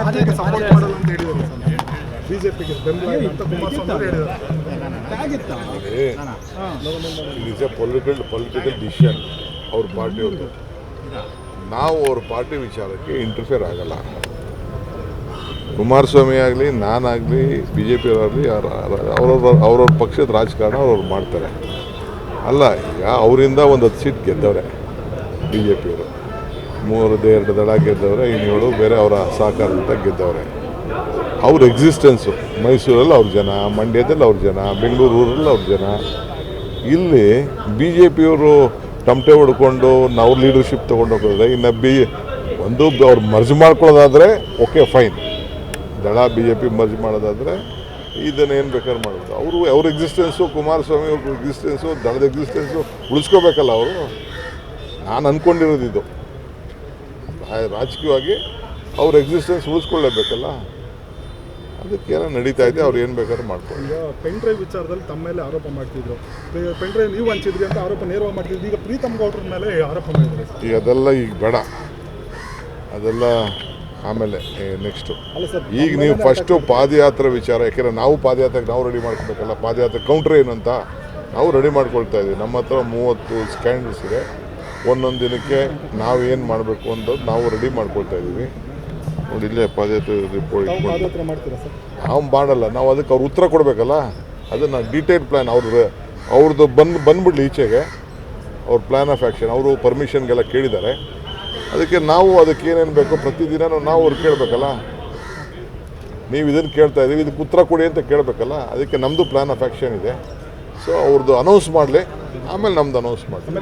ರಾಜ್ಯಕ್ಕೆ ಸಪೋರ್ಟ್ ಮಾಡಲ್ಲ ಅಂತ ಹೇಳಿದರು ಸರ್. ಬಿಜೆಪಿಗೆ ಬೆಂಬಲ ಇಲ್ಲ ಅಂತ ಕುಮಾರಸ್ವಾಮಿ ಅವರು ಹೇಳಿದ್ದಾರೆ. It is A political decision ಅವ್ರ ಪಾರ್ಟಿಯವ್ರದ್ದು. ನಾವು ಅವ್ರ ಪಾರ್ಟಿ ವಿಚಾರಕ್ಕೆ ಇಂಟರ್ಫಿಯರ್ ಆಗಲ್ಲ. ಕುಮಾರಸ್ವಾಮಿ ಆಗಲಿ, ನಾನಾಗಲಿ, ಬಿ ಜೆ ಪಿಯವರಾಗಲಿ, ಅವ್ರವ್ರ ಪಕ್ಷದ ರಾಜಕಾರಣ ಅವ್ರವ್ರು ಮಾಡ್ತಾರೆ. ಅಲ್ಲ, ಈಗ ಅವರಿಂದ ಒಂದು 10 ಸೀಟ್ ಗೆದ್ದವ್ರೆ ಬಿ ಜೆ ಪಿಯವರು. 2 ದಳ ಗೆದ್ದವ್ರೆ, ಇನ್ನೇಳು ಬೇರೆ ಅವರ ಸಹಕಾರದಿಂದ ಗೆದ್ದವ್ರೆ. ಅವ್ರ ಎಕ್ಸಿಸ್ಟೆನ್ಸು ಮೈಸೂರಲ್ಲಿ ಅವ್ರ ಜನ, ಮಂಡ್ಯದಲ್ಲಿ ಅವ್ರ ಜನ, ಬೆಂಗಳೂರು ಊರಲ್ಲಿ ಅವ್ರ ಜನ. ಇಲ್ಲಿ ಬಿ ಜೆ ಪಿಯವರು ತಮಟೆ ಹೊಡ್ಕೊಂಡು ನಾವು ಲೀಡರ್ಶಿಪ್ ತೊಗೊಂಡು ಹೋಗೋದ್ರೆ, ಇನ್ನು ಅವ್ರು ಮರ್ಜ್ ಮಾಡ್ಕೊಳ್ಳೋದಾದರೆ ಓಕೆ ಫೈನ್. ದಳ ಬಿ ಜೆ ಪಿ ಮರ್ಜ್ ಮಾಡೋದಾದರೆ ಇದನ್ನೇನು ಬೇಕಾದ್ರೆ ಮಾಡೋದು. ಅವ್ರ ಎಕ್ಸಿಸ್ಟೆನ್ಸು, ಕುಮಾರಸ್ವಾಮಿ ಅವ್ರ ಎಕ್ಸಿಸ್ಟೆನ್ಸು, ದಳದ ಎಕ್ಸಿಸ್ಟೆನ್ಸು ಉಳಿಸ್ಕೋಬೇಕಲ್ಲ ಅವರು. ನಾನು ಅಂದ್ಕೊಂಡಿರೋದು ಇದು, ರಾಜಕೀಯವಾಗಿ ಅವ್ರ ಎಕ್ಸಿಸ್ಟೆನ್ಸ್ ಉಳಿಸ್ಕೊಳ್ಳೇಬೇಕಲ್ಲ. ಅದಕ್ಕೇನೋ ನಡೀತಾ ಇದೆ, ಅವ್ರು ಏನು ಬೇಕಾದ್ರೂ ಮಾಡ್ಕೊಳ್ಳಿ. ಈಗ ಪೆನ್ ಡ್ರೈವ್ ವಿಚಾರದಲ್ಲಿ ತಮ್ಮ ಮೇಲೆ ಆರೋಪ ಮಾಡ್ತಿದ್ರು. ಪೆನ್ ಡ್ರೈವ್ ನೀವು ಹಂಚಿದ್ರಿ ಅಂತ ಆರೋಪ ನೇರವಾಗಿ ಮಾಡ್ತಿದ್ರು. ಈಗ ಪ್ರೀತಮ್ ಗೌಡ್ರ ಮೇಲೆ ಆರೋಪ ಮಾಡಿದ್ದಾರೆ. ಈಗ ಅದೆಲ್ಲ ಈಗ ಬೇಡ, ಅದೆಲ್ಲ ಆಮೇಲೆ ನೆಕ್ಸ್ಟು. ಈಗ ನೀವು ಫಸ್ಟು ಪಾದಯಾತ್ರೆ ವಿಚಾರ, ಯಾಕೆಂದರೆ ನಾವು ಪಾದಯಾತ್ರೆಗೆ ನಾವು ರೆಡಿ ಮಾಡ್ಕೊಬೇಕಲ್ಲ. ಪಾದಯಾತ್ರೆ ಕೌಂಟ್ರ್ ಏನಂತ ನಾವು ರೆಡಿ ಮಾಡ್ಕೊಳ್ತಾ ಇದ್ದೀವಿ. ನಮ್ಮ ಹತ್ರ 30 ಸ್ಕ್ಯಾಂಡಲ್ಸ್ ಇದೆ. ಒಂದೊಂದು ದಿನಕ್ಕೆ ನಾವು ಏನು ಮಾಡಬೇಕು ಅಂತ ನಾವು ರೆಡಿ ಮಾಡ್ಕೊಳ್ತಾ ಇದ್ದೀವಿ. ನೋಡಿ, ಇಲ್ಲೇ ಪಾದಯಾತ್ರೆ ರಿಪೋರ್ಟ್ ಮಾಡ್ತೀರಾ ಸರ್? ನಾವು ಮಾಡಲ್ಲ, ನಾವು ಅದಕ್ಕೆ ಅವ್ರು ಉತ್ತರ ಕೊಡಬೇಕಲ್ಲ. ಅದನ್ನು ಡೀಟೇಲ್ ಪ್ಲ್ಯಾನ್ ಅವ್ರದ್ದು ಬಂದ್ಬಿಡ್ಲಿ ಈಚೆಗೆ, ಅವ್ರ ಪ್ಲ್ಯಾನ್ ಆಫ್ ಆ್ಯಕ್ಷನ್. ಅವರು ಪರ್ಮಿಷನ್ಗೆಲ್ಲ ಕೇಳಿದ್ದಾರೆ. ಅದಕ್ಕೆ ನಾವು ಅದಕ್ಕೆ ಏನೇನು ಬೇಕೋ ಪ್ರತಿದಿನ ನಾವು ಅವ್ರು ಕೇಳಬೇಕಲ್ಲ. ನೀವು ಇದನ್ನು ಕೇಳ್ತಾ ಇದ್ದೀವಿ, ಇದಕ್ಕೆ ಉತ್ತರ ಕೊಡಿ ಅಂತ ಕೇಳಬೇಕಲ್ಲ. ಅದಕ್ಕೆ ನಮ್ಮದು ಪ್ಲ್ಯಾನ್ ಆಫ್ ಆ್ಯಕ್ಷನ್ ಇದೆ. ಸೊ ಅವ್ರದ್ದು ಅನೌನ್ಸ್ ಮಾಡಲಿ, ಆಮೇಲೆ ನಮ್ದು ಅನೌನ್ಸ್ ಮಾಡಿ.